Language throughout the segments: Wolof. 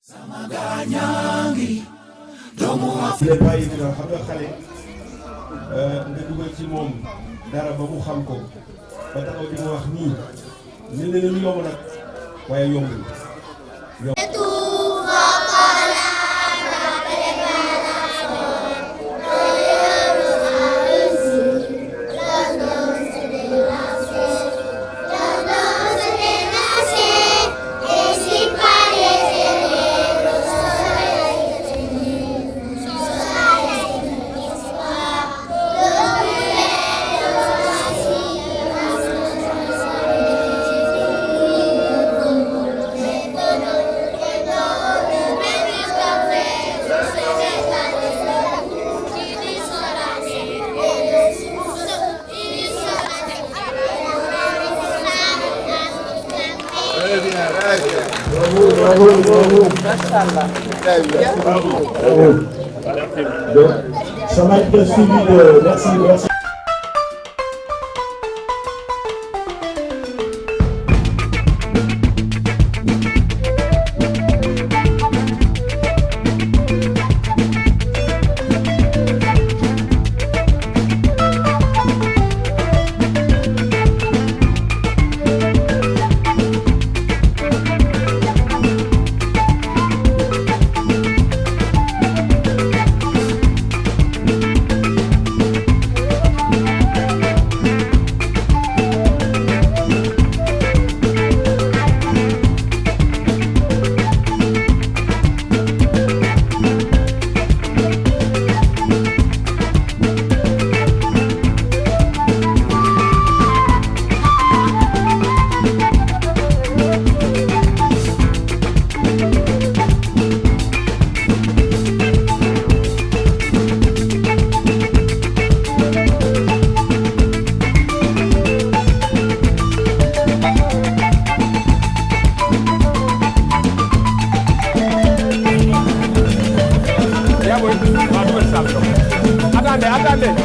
les bàyyi dina xam nga xale nga dugal ci moom dara ba mu xam ko ba taxaw di ma wax nii ne lu yomb nag waaye yombul. Donc, ça va être suivi de... Merci.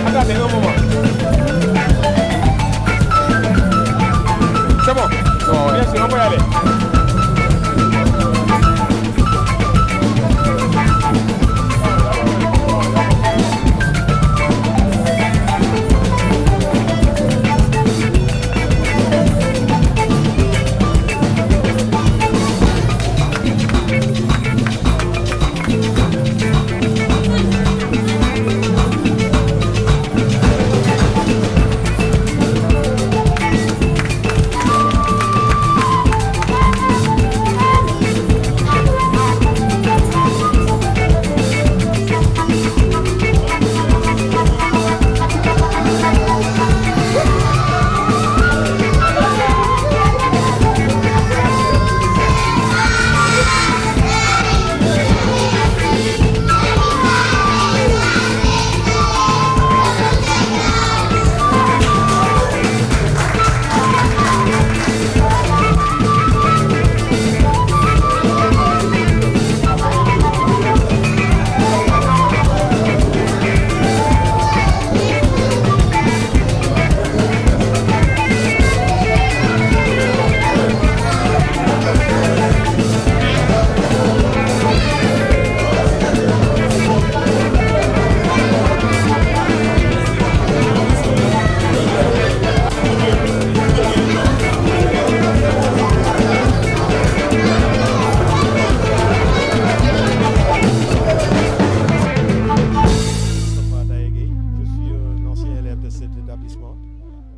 Attendez un moment. C'est bon? Bien sûr, on peut y aller.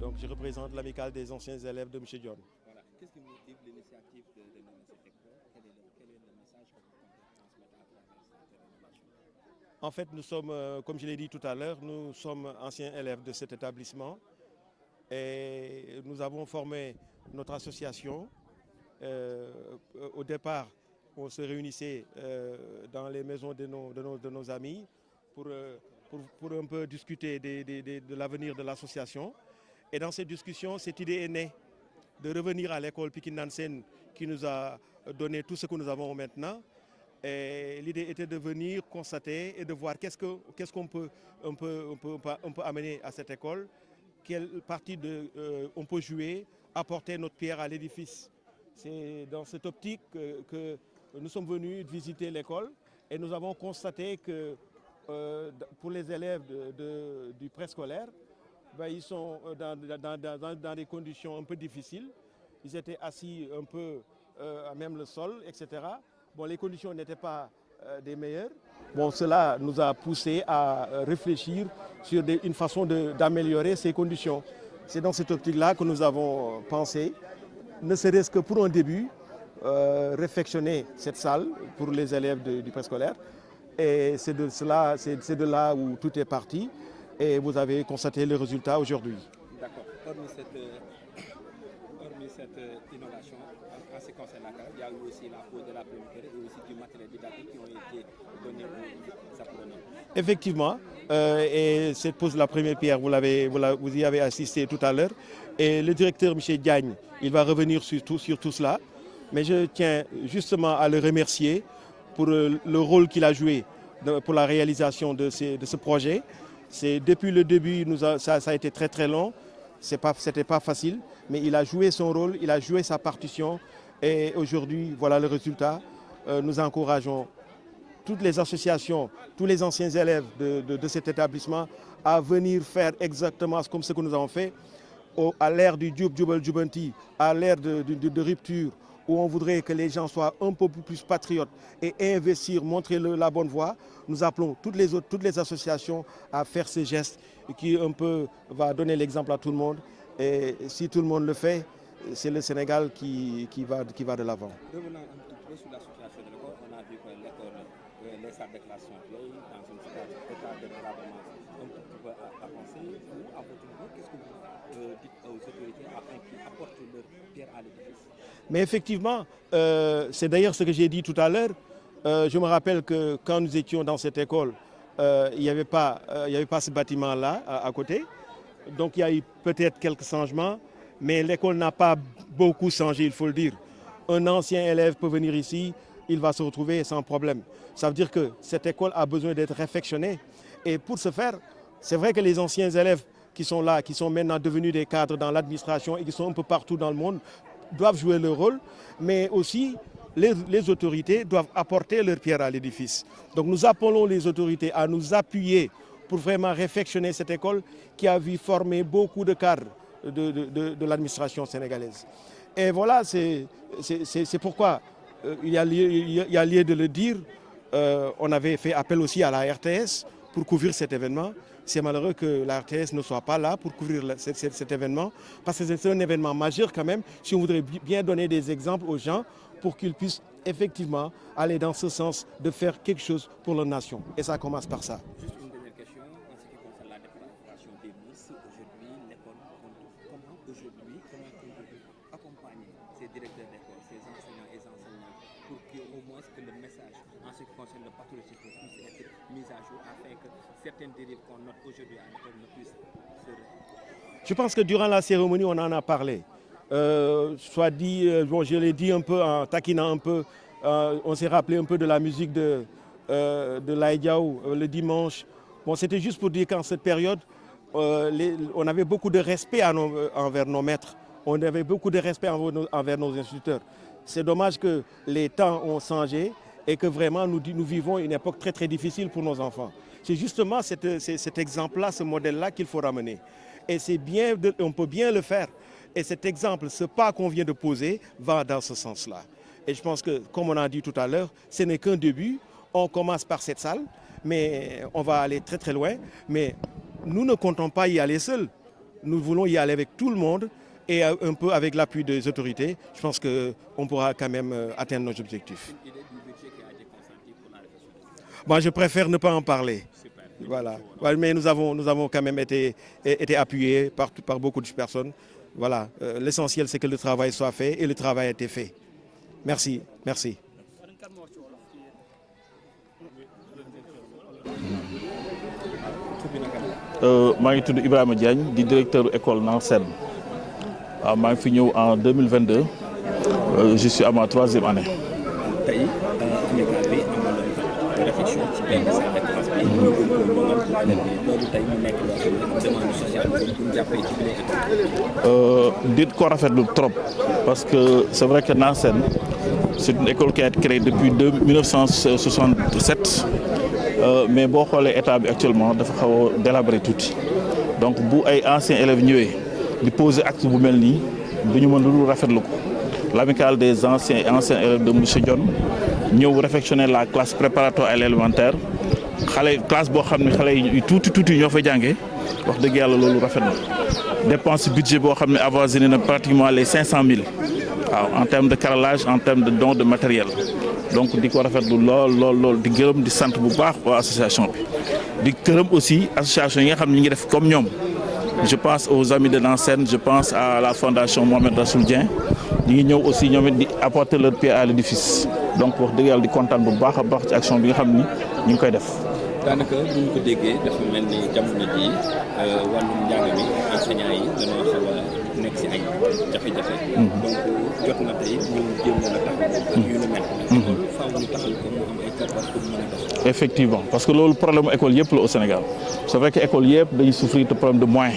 Donc je représente l'amicale des anciens élèves de M. Dione. Voilà. Qu'est-ce qui motive l'initiative de nommer cette école? Quel est le message que vous comptez transmettre à travers cette rénovation? En fait, nous sommes, comme je l'ai dit tout à l'heure, nous sommes anciens élèves de cet établissement et nous avons formé notre association. Au départ, on se réunissait dans les maisons de nos amis pour un peu discuter de l'avenir de l'association. Et dans cette discussion, cette idée est née de revenir à l'école Pikine Nansen qui nous a donné tout ce que nous avons maintenant. Et l'idée était de venir constater et de voir qu'est-ce qu'on peut amener à cette école, quelle partie on peut jouer, apporter notre pierre à l'édifice. C'est dans cette optique que nous sommes venus visiter l'école et nous avons constaté que pour les élèves du préscolaire, ils sont dans des conditions un peu difficiles. Ils étaient assis un peu à même le sol, etc. Bon, les conditions n'étaient pas des meilleures. Bon, cela nous a poussé à réfléchir sur une façon d'améliorer ces conditions. C'est dans cette optique-là que nous avons pensé, ne serait-ce que pour un début, réfectionner cette salle pour les élèves du préscolaire. Et c'est de là où tout est parti. Et vous avez constaté le résultat aujourd'hui. D'accord. Hormis cette innovation, en ce qui concerne la classe, il y a eu aussi la pose de la première pierre et aussi du matériel didactique qui ont été donnés aux apprenants. Effectivement, et cette pose de la première pierre, vous y avez assisté tout à l'heure. Et le directeur, M. Diagne, il va revenir sur tout cela. Mais je tiens justement à le remercier pour le rôle qu'il a joué pour la réalisation de ce projet. Depuis le début, ça a été très très long. C'était pas facile, mais il a joué son rôle, il a joué sa partition. Et aujourd'hui, voilà le résultat. Nous encourageons toutes les associations, tous les anciens élèves de cet établissement à venir faire exactement comme ce que nous avons fait à l'ère du Dioub Djoubal Djoubanti, à l'ère de rupture, où on voudrait que les gens soient un peu plus patriotes et investir, montrer la bonne voie. Nous appelons toutes les associations à faire ce geste qui un peu va donner l'exemple à tout le monde. Et si tout le monde le fait, c'est le Sénégal qui va de l'avant. Revenons un tout peu sur la situation de l'école. On a vu que l'école, les salles de classe sont vieilles, dans un état de dégrèvement un tout peu avancé. Vous, à votre niveau, qu'est-ce que vous dites aux autorités afin qu'ils apportent leur pierre à l'édifice? Mais effectivement, c'est d'ailleurs ce que j'ai dit tout à l'heure. Je me rappelle que quand nous étions dans cette école, il n'y avait pas ce bâtiment-là à côté. Donc il y a eu peut-être quelques changements, mais l'école n'a pas beaucoup changé, il faut le dire. Un ancien élève peut venir ici, il va se retrouver sans problème. Ça veut dire que cette école a besoin d'être réfectionnée. Et pour ce faire, c'est vrai que les anciens élèves qui sont là, qui sont maintenant devenus des cadres dans l'administration et qui sont un peu partout dans le monde, doivent jouer leur rôle, mais aussi les autorités doivent apporter leur pierre à l'édifice. Donc nous appelons les autorités à nous appuyer pour vraiment réfectionner cette école qui a vu former beaucoup de cadres de l'administration sénégalaise. Et voilà, c'est pourquoi il y a lieu de le dire. On avait fait appel aussi à la RTS pour couvrir cet événement. C'est malheureux que la RTS ne soit pas là pour couvrir cet événement, parce que c'est un événement majeur quand même, si on voudrait bien donner des exemples aux gens pour qu'ils puissent effectivement aller dans ce sens de faire quelque chose pour leur nation. Et ça commence par ça. Juste une dernière question, en ce qui concerne la déclaration des Miss, aujourd'hui, l'école, comment comptez-vous accompagner ces directeurs d'école, ces enseignants et enseignantes, pour qu'au moins que le message en ce qui concerne le patriotisme puisse être mis à jour afin que certaines dérives qu'on note aujourd'hui à l'école ne puissent se refaire? Je pense que durant la cérémonie, on en a parlé. Je l'ai dit un peu en taquinant un peu, on s'est rappelé un peu de la musique de Laïdiaou le dimanche. Bon, c'était juste pour dire qu'en cette période, on avait beaucoup de respect envers nos maîtres, on avait beaucoup de respect envers nos instituteurs. C'est dommage que les temps ont changé et que vraiment nous vivons une époque très très difficile pour nos enfants. C'est justement cet exemple-là, ce modèle-là qu'il faut ramener. Et c'est bien, on peut bien le faire. Et cet exemple, ce pas qu'on vient de poser, va dans ce sens-là. Et je pense que, comme on a dit tout à l'heure, ce n'est qu'un début. On commence par cette salle, mais on va aller très très loin. Mais nous ne comptons pas y aller seuls. Nous voulons y aller avec tout le monde et un peu avec l'appui des autorités. Je pense qu'on pourra quand même atteindre nos objectifs. Une idée du budget qui a été consenti pour la réflexion? Bon, je préfère ne pas en parler. Super. Voilà. Ouais, mais nous avons quand même été appuyés par beaucoup de personnes. Voilà. L'essentiel, c'est que le travail soit fait et le travail a été fait. Merci. Merci. maa ngi tudd Ibrahima Diagne di directeur école Nansen. waaw maa ngi fi ñëw en 2022 je suis à ma 3e année. tey amicale bi amoon na réflexion ci benn salle de classe bi loolu tey mu nekk loo xam ne demande sociale pour ñu jàppale ci biir école. dit ko rafetlu trop parce que c'est vrai que Nansen c'est une école qui a été créée depuis 1967 mais boo xoolee état bi actuellement dafa xaw a délabré tuuti donc bu ay anciens élèves ñëwee di poser acte bu mel nii du ñu mën lu rafetlu ko l'amicale des anciens élèves de monsieur Dione ñëw réfectionner la classe préparatoire à l'élémentaire xale classe boo xam ne xale yi tuuti ñoo fa jàngee wax dëgg yàlla loolu rafet na dépense budget boo xam ne avoisiné na pratiquement les 500 000 waaw en termes de carrelage en termes de don de matériel donc di ko rafetlu lool di gërëm di sant bu baax waa association bi di gërëm aussi association yi nga xam ne ñu ngi def comme ñoom je pense aux amis de Nansène je pense à la fondation Mohamed Rassoul Dieng ñu ngi ñëw aussi ñoom it di apporter leur pierre à l'édifice donc wax dëgg yàlla di kontaan bu baax a baax ci action bi nga xam ni ñu ngi koy def. daanaka bu ñu ko déggee dafa mel ni jamono ji wàllum njàng mi enseignants yi dañoo xaw a nekk si ay jafe-jafe. donc jot na tey ñu jéem a taxaw yu ne mel. faaw ñu taxaw ko mu am ay cartes pour mën a def. effectivement parce que loolu problème école yëpp la au Sénégal c'est vrai que école yëpp dañuy souffrir de problème de moyens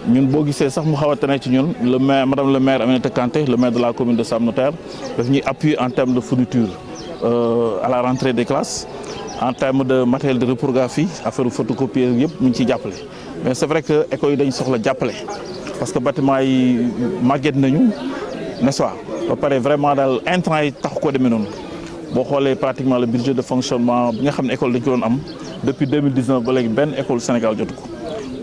ñun boo gisee sax mu xaw a tane ci ñun le maire madame le maire Aminata Kanté le maire de la commune de Sam Notaire daf ñuy appuyer en termes de fourniture à la rentrée des classes. En termes de matériel de reprographie affaire photocopier yëpp mu ngi ciy jàppale mais c'est vrai que école yi dañ soxla jàppale parce que bâtiment yi màgget nañu n'est-ce pas ba pare vraiment daal intrants yi taxu ko demee noonu boo xoolee pratiquement le budget de fonctionnement bi nga xam ne école dañ ko doon am depuis 2019 ba léegi benn école Sénégal jotu ko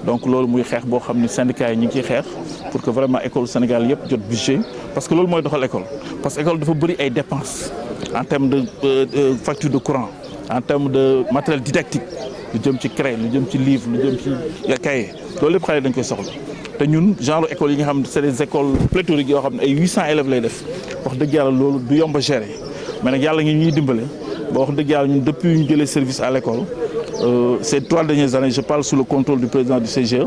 donc loolu muy xeex boo xam ne syndicats yi ñu ngi ciy xeex pour que vraiment école Sénégal yëpp jot budget parce que loolu mooy doxal école parce que école dafa bëri ay dépenses en termes de facture de courant en termes de matériel didactique lu jëm ci craie lu jëm ci livre lu jëm ci cahier loolu lépp xale dañ koy soxla te ñun genre école yi nga xam ne c'est des écoles pléthoriques yoo xam ne ay 800 élèves lay def wax dëgg yàlla loolu du yomb a gérer mais nag yàlla ngi ñuy dimbale ba wax dëgg yàlla ñun depuis ñu jëlee service à l'école ces 3 dernières années je parle sous le contrôle du président du CGE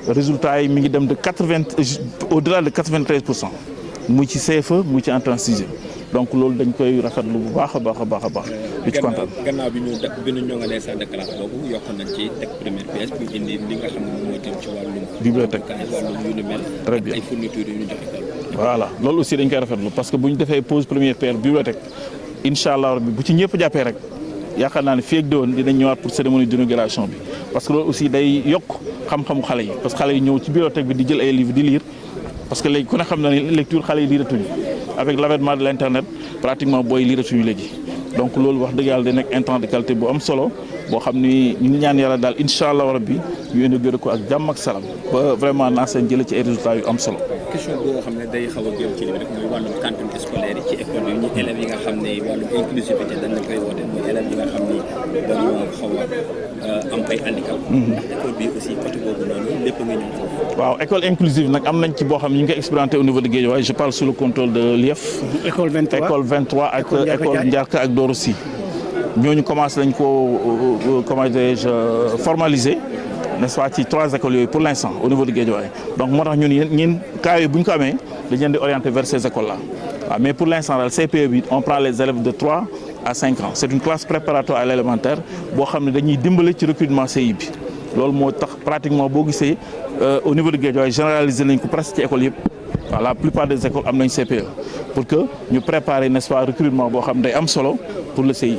résultat yi mi ngi dem de au-delà de 93% muy ci CFE muy ci entrée en sixième donc loolu dañ koy rafetlu bu baax a baax. di ci kontaan gannaaw bi ñu ñoŋalee salle de classe boobu yokk nañ ci teg première pièce pour indi li nga xam ne moom mooy jëm ci wàllum. bibliothèque wàllum yu ni mel. très bien ay fournitures yu ñu joxe école. voilà loolu aussi dañ koy rafetlu parce que bu ñu defee pose première pierre bibliothèque incha allah rabbi bu ci ñëpp jàppee rek yaakaar naa ne fii ak déwén dinañ ñëwaat pour cérémonie d'inauguration bi parce que loolu aussi day yokk xam-xamu xale yi parce que xale yi ñëw ci bibliothèque bi di jël ay livres di lire parce que léegi ku ne xam na ne lecture xale yi liiratuñu avec l'avènement de l'internet pratiquement booy liiratuñu léegi donc loolu wax dëgg yàlla day nekk intrant de qualité bu am solo boo xam ni ñu ngi ñaan yàlla daal incha allah rabbi ñu inauguré ko ak jàmm ak salaam ba vraiment Nansène jëlee ci ay résultats yu am solo. question boo xam ne day xaw a jëm ci li rek mooy wàllum cantine scolaire yi ci école yi ñu élèves yi nga xam ne wàllum inclusivité dañ la koy woote mooy élèves yi nga xam ni dañoo xaw a am ay handicap. ndax école bi aussi côté boobu noonu lépp nga ñëw foofu. waaw école inclusive nag am nañ ci boo xam ne ñu ngi koy expérimenté au niveau de Guédiawaye je parle sous le contrôle de l'IEF. école 23 ak école Ndiarka ak Doro Sy ñooñu commencé nañ ko comment dirais-je formaliser n'est-ce pas ci 3 écoles yooyu pour l'instant au niveau de Guédiawaye donc moo tax ñun cas yooyu bu ñu ko amee dañu leen di orienter vers ces écoles là waaw mais pour l'instant daal CPE bi on prend les élèves de 3 à 5 ans c'est une classe préparatoire à l'élémentaire boo xam ne dañuy dimbale ci recrutement CI bi loolu moo tax pratiquement boo gisee au niveau de Guédiawaye généraliser nañ ko presque ci école yëpp waaw la plupart des écoles am nañ CPE pour que ñu préparer n'est-ce pas recrutement boo xam ne day am solo pour le CI.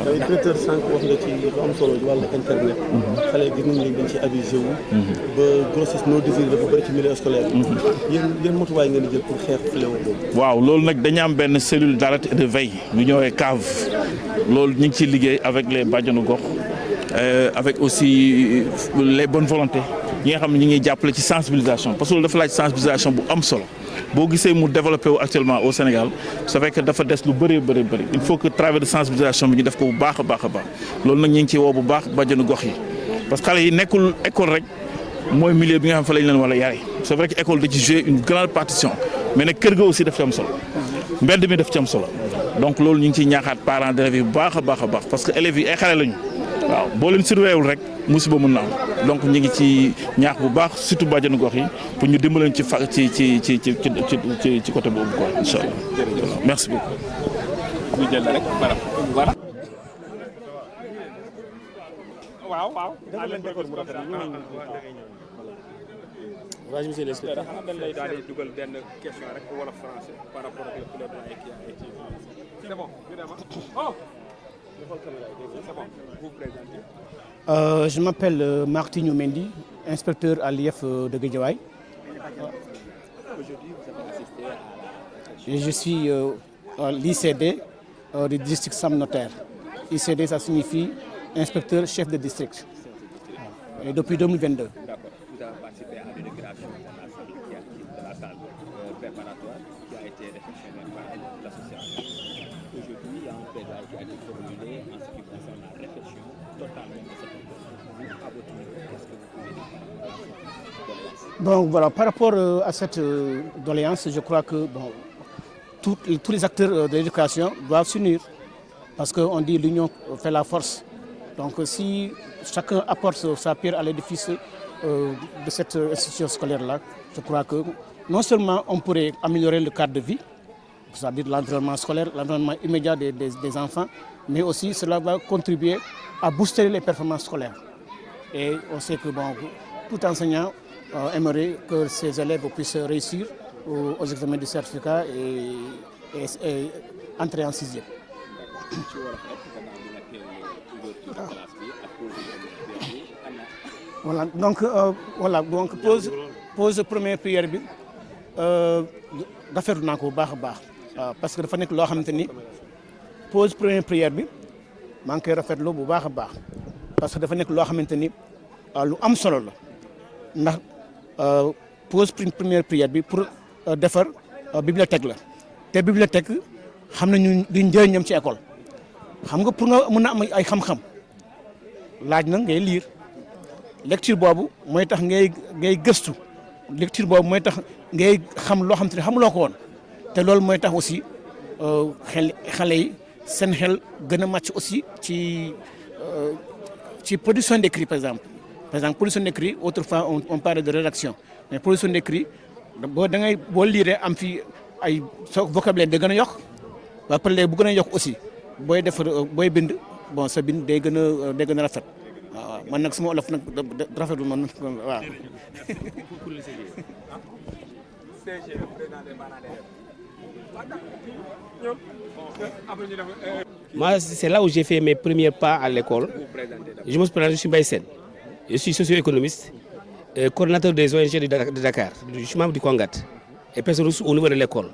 tey directeur sànq wax nga ci lu am solo wàllu internet. xale yi gis nañ ni dañ ci abusé wu. ba grossesse non désirée dafa bëri ci milieu scolaire bi. yéen motuwaay ngeen di jël pour xeex fléau boobu. waaw loolu nag dañu am benn cellule d'alerte et de veille ñu ñëwee CAV loolu ñu ngi ciy liggéey avec les bàjjenu gox avec aussi les bonnes volontés ñi nga xam ne ñu ngi jàppale ci sensibilisation parce que loolu dafa laaj sensibilisation bu am solo. boo gisee mu développé wu actuellement au Sénégal c'est vrai que dafa des lu bëri il faut que travail de sensibilisation bi ñu def ko bu baax a baax loolu nag ñu ngi ciy woo bu baax bàjjenu gox yi parce que xale yi nekkul école rek mooy milieu bi nga xam fa lañ leen war a yare c'est vrai que école da ci jouer une grande partition mais nag kër ga aussi daf ci am solo mbedd mi daf ci am solo donc loolu ñu ngi ciy ñaaxaat parents d'élèves yi bu baax a baax parce que élèves yi ay xale lañu waaw boo leen surveillé wul rek musiba mën na am donc ñu ngi ci ñaax bu baax surtout bàjjenu gox yi pour ñu dimbaleen ci ci côté boobu quoi incha allah. merci beaucoup. ñu jël rek voilà. waaw. Vas-y, monsieur l'inspecteur. dañ lay daal di dugal benn question rek wala français par rapport ak le plaidoyer qui a été financé. C'est bon, ñu dem oh. C'est bon, vous présentez. Je m'appelle Martin Mendy, inspecteur à l'IF de Guédiawaye. Aujourd'hui, vous avez assisté à la... Et je suis à l'ICD du district Sam Notaire. ICD, ça signifie inspecteur chef de district. Et depuis 2022. D'accord. Vous avez participé à l'inauguration de la salle préparatoire qui a été réfectionnée par l'association. Aujourd'hui, il y a un plaidoyer qui a été formulé en ce qui concerne la réflexion totale de cette école. Vous, à votre niveau, qu'est-ce que vous pouvez dire par rapport à cette doléance? Donc voilà, par rapport à cette doléance, je crois que bon, tous les acteurs de l'éducation doivent s'unir. Parce qu'on dit l'union fait la force. Donc si chacun apporte sa pierre à l'édifice de cette institution scolaire-là, je crois que non seulement on pourrait améliorer le cadre de vie, c'est-à-dire l'environnement scolaire, l'environnement immédiat des enfants, mais aussi cela va contribuer à booster les performances scolaires. Et on sait que bon, tout enseignant aimerait que ses élèves puissent réussir aux examens de certificat et entrer en sixième. Voilà donc pose première prière bi rafetlu naa ko bu baax a baax parce que dafa nekk loo xamante ni pose première prière bi maa ngi koy rafetlu bu baax a baax parce que dafa nekk loo xamante ni lu am solo la ndax pose première prière bi pour defar bibliothèque la te bibliothèque xam nañu di njëriñam ci école xam nga pour nga mën a am ay xam-xam laaj na ngay lire lecture boobu mooy tax ngay gëstu lecture boobu mooy tax ngay xam loo xam te ne xamuloo ko woon te loolu mooy tax aussi xale yi seen xel gën a màcc aussi ci production d'écrit par exemple production d'écrit autrefois on parlait de rédaction mais production d'écrit boo lire am fi ay vocabulaire da gën a yokk ba pare léegi bu gën a yokk aussi booy defar booy bind bon sa bind day gën a rafet waaw man nag sama olof nag rafetul man waaw. Moi, c'est là où j'ai fait mes premiers pas à l'école. Je me présente, je suis Mbaye Sène. Je suis socio-économiste, coordonnateur des ONG de Dakar. Je suis membre du Congat et personne au niveau de l'école.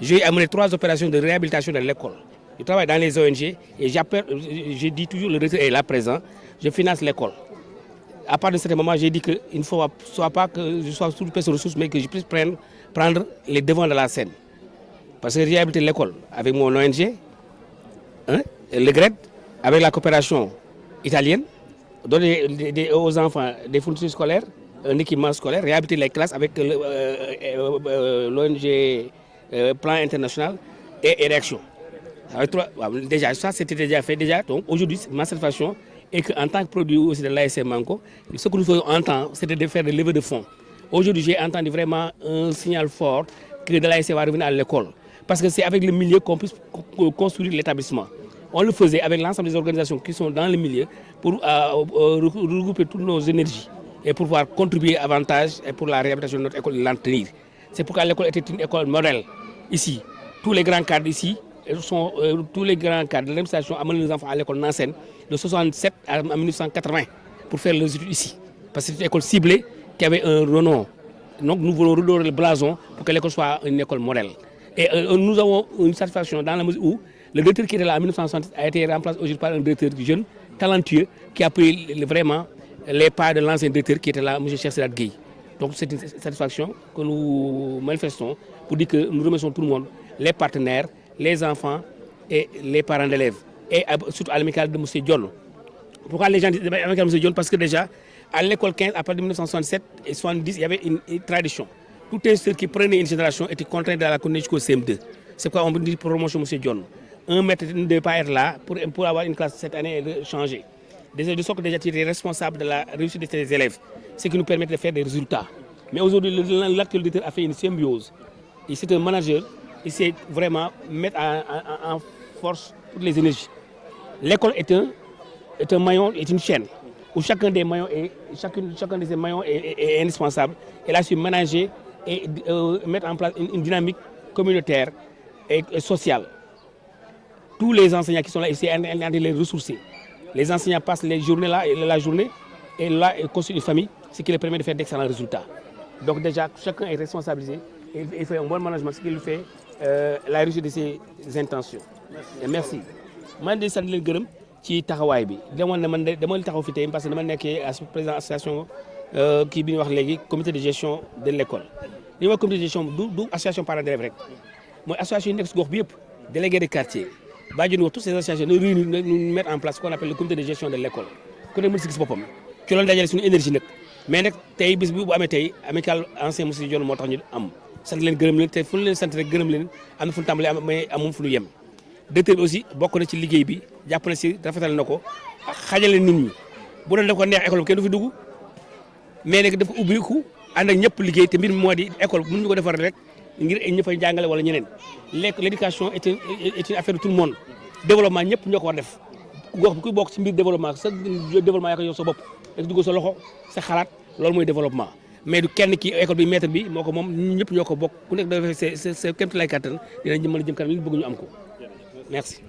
J'ai amené 3 opérations de réhabilitation de l'école. Je travaille dans les ONG et je dis toujours le recteur est là présent. Je finance l'école. À partir de ce moment, j'ai dit qu'il ne faut pas que je sois sous personne ressource, mais que je puisse prendre les devants de la scène. Parce que j'ai réhabilité l'école avec mon ONG, le GRED, avec la coopération italienne, donner aux enfants des fournitures scolaires, un équipement scolaire, réhabiliter les classes avec l'ONG Plan International et Réaction. Déjà, ça c'était déjà fait. Donc aujourd'hui, ma satisfaction est qu'en tant que produit aussi de l'ASC Manko, ce que nous faisons en temps, c'était de faire des levées de fonds. Aujourd'hui, j'ai entendu vraiment un signal fort que de l'ASC va revenir à l'école. Parce que c'est avec le milieu qu'on puisse construire l'établissement. On le faisait avec l'ensemble des organisations qui sont dans le milieu pour regrouper toutes nos énergies et pour pouvoir contribuer avantage pour la réhabilitation de notre école et l'entretenir. C'est pourquoi l'école était une école modèle. Ici, tous les grands cadres ici, tous les grands cadres de l'administration amènent les enfants à l'école Nansen de 67 à 1980 pour faire leurs études ici. Parce que c'est une école ciblée qui avait un renom. Donc nous voulons redorer le blason pour que l'école soit une école modèle. Et nous avons une satisfaction dans la mesure où le directeur qui était là en 1960 a été remplacé aujourd'hui par un directeur jeune, talentueux, qui a pris vraiment les pas de l'ancien directeur qui était là, M. Cheikh Sedat Gueye. Donc c'est une satisfaction que nous manifestons pour dire que nous remercions tout le monde, les partenaires, les enfants et les parents d'élèves. Et surtout à l'amicale de M. Dion. Pourquoi les gens disent l'amicale de M. Dion? Parce que déjà, à l'école 15, à partir de 1967 et 70, il y avait une tradition. Tout instituteur qui prenait une génération était contraint de la connaître jusqu'au CM2. C'est pourquoi on dit promotion M. Dion. Un maître ne devait pas être là pour avoir une classe cette année et de changer. De sorte que déjà tu es responsable de la réussite de tes élèves, ce qui nous permet de faire des résultats. Mais aujourd'hui, l'actuel directeur a fait une symbiose. C'est un manager, il sait vraiment mettre en force toutes les énergies. L'école est un maillon, est une chaîne où chacun des maillons chacun de ces maillons est indispensable. Elle a su ménager et mettre en place une dynamique communautaire et sociale. Tous les enseignants qui sont là ici, elle a les ressourcer. Les enseignants passent la journée et là, ils construisent une famille, ce qui leur permet de faire d'excellents résultats. Donc déjà, chacun est responsabilisé et il fait un bon management, ce qui lui fait la réussite de ses intentions. Merci. Man de sant leen gërëm ci taxawaay bi demoon na man de dama taxaw fi tey parce que dama nekkee président association kii bi ñu wax léegi comité de gestion de l'école. li ñuy wax comité de gestion du association parents d'élèves rek mooy association yi nekk si gox bi yëpp délégué de quartier bàjjenu wax toutes ces associations ñu réunir ñu mettre en place ce qu'on appelle le comité de gestion de l'école ku ne mën si gis boppam ci loolu dajale suñu énergie nag mais nag tey bis bi bu amee tey amical ancien monsieur Dione moo tax ñu am sant leen gërëm leen te fu ñu leen sant rek gërëm leen am na fu ñu tàmbalee mais amum fu ñu yem. directeur bi aussi bokk na ci liggéey bi jàpp na si rafetal na ko xajale nit ñi bu doon def ko neex école bi kenn du fi dugg mais nag dafa ubbiku ànd ak ñëpp liggéey te mbir mi moo di école mënuñu ko defar rek ngir ña fay jàngale wala ñeneen l'éducation est une affaire de tout le monde développement ñëpp ñoo ko war def gox bi kuy bokk ci mbir développement sa développement yaa ko yow sa bopp rek dugg sa loxo sa xalaat loolu mooy développement mais du kenn ki école bi maître bi moo ko moom ñëpp ñoo ko bokk ku nekk dafa sa kéem lay kattan dinañ mën a jëm kanam li bëgg ñu am ko. Merci.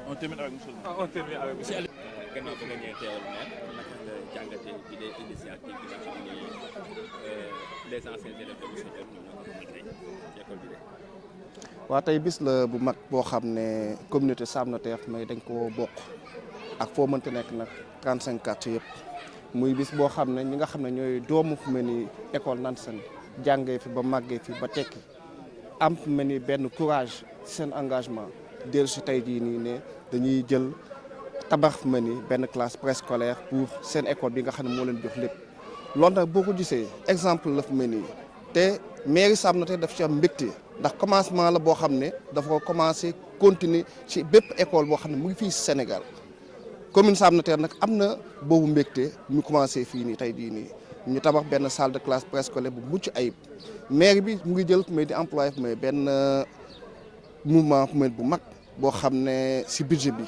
On termine avec monsieur. On termine avec monsieur. Gannaaw ba nga ñëwee teewal maire naka nga jàngatee bi des initiatives bi nga xam ni les anciens élèves de monsieur Dione ñoo ko mën tey ci école bi de. waa tey bis la bu mag boo xam ne communauté Sam Notaire mais dañ ko bokk ak foo mënta nekk nag 35 quartiers yëpp muy bis boo xam ne ñi nga xam ne ñooy doomu fu mel ni école Nansen jàngee fi ba màggee fi ba tekki am fu mel ni benn courage seen engagement dellu si tey jii nii ne dañuy jël tabax fu mel ni benn classe préscolaire pour seen école bi nga xam ne moo leen jox lépp loolu nag boo ko gisee exemple la fu mel nii te mairie Sam Notaire daf ci am mbégte ndax commencement la boo xam ne dafa ko commencé continuer ci bépp école boo xam ne mu ngi fii Sénégal commune Sam Notaire nag am na boobu mbégte ñu commencé fii nii tey jii nii ñu tabax benn salle de classe préscolaire bu mucc ayib maire bi mu ngi jël mais di employé mais benn mouvement bu mag boo xam ne si budget bi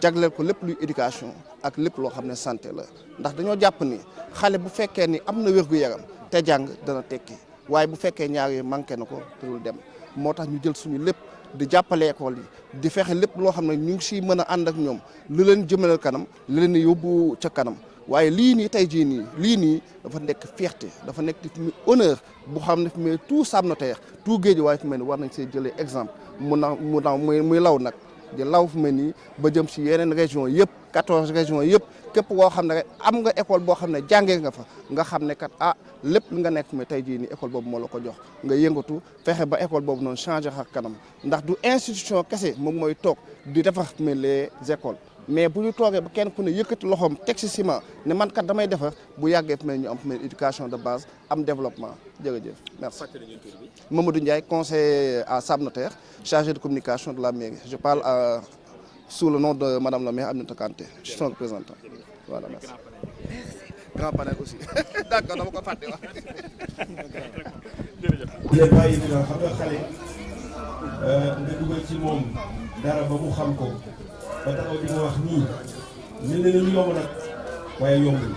jagleel ko lépp luy éducation ak lépp loo xam ne santé la ndax dañoo jàpp ni xale bu fekkee ni am na wér-gu-yaram te jàng dana tekki waaye bu fekkee ñaar yi manqué na ko dul dem moo tax ñu jël suñu lépp di jàppale école yi di fexe lépp loo xam ne ñu ngi siy mën a ànd ak ñoom lu leen jëmalal kanam lu leen yóbbu ca kanam waaye lii nii tey jii nii lii nii dafa nekk fierté dafa nekk fi mu honneur bu xam ne fi mu tout Sam Notaire tout Guédiawaye fi mu ne war nañ see jëlee exemple muy law nag di law fi mu ne nii ba jëm si yeneen région yëpp 14 régions yëpp képp koo xam ne rek am nga école boo xam ne jàngee nga fa nga xam ne kat ah lépp li nga nekk fi mu tey jii nii école boobu moo la ko jox nga yëngatu fexe ba école boobu noonu changé xar kanam ndax du institution kese moom mooy toog di defar fi mu les écoles. mais bu ñu toogee ba kenn ku ne yëkkati loxoom teg si ciment ne man kat damay defar bu yàggee fi ñu am fi éducation de base am développement jërëjëf merci. Mamadou Ndiaye conseiller à Sam Notaire chargé de communication de la mairie je parle sous le nom de madame la maire Aminata Kanté je suis son représentant voilà merci. grand panel aussi d'accord dama ko fàtte wax. jërëjëf bàyyi bi nga xam nga xale nga dugal ci moom dara ba mu xam ko ba taxaw di ma wax nii mel na ni lu yomb nag waaye yombul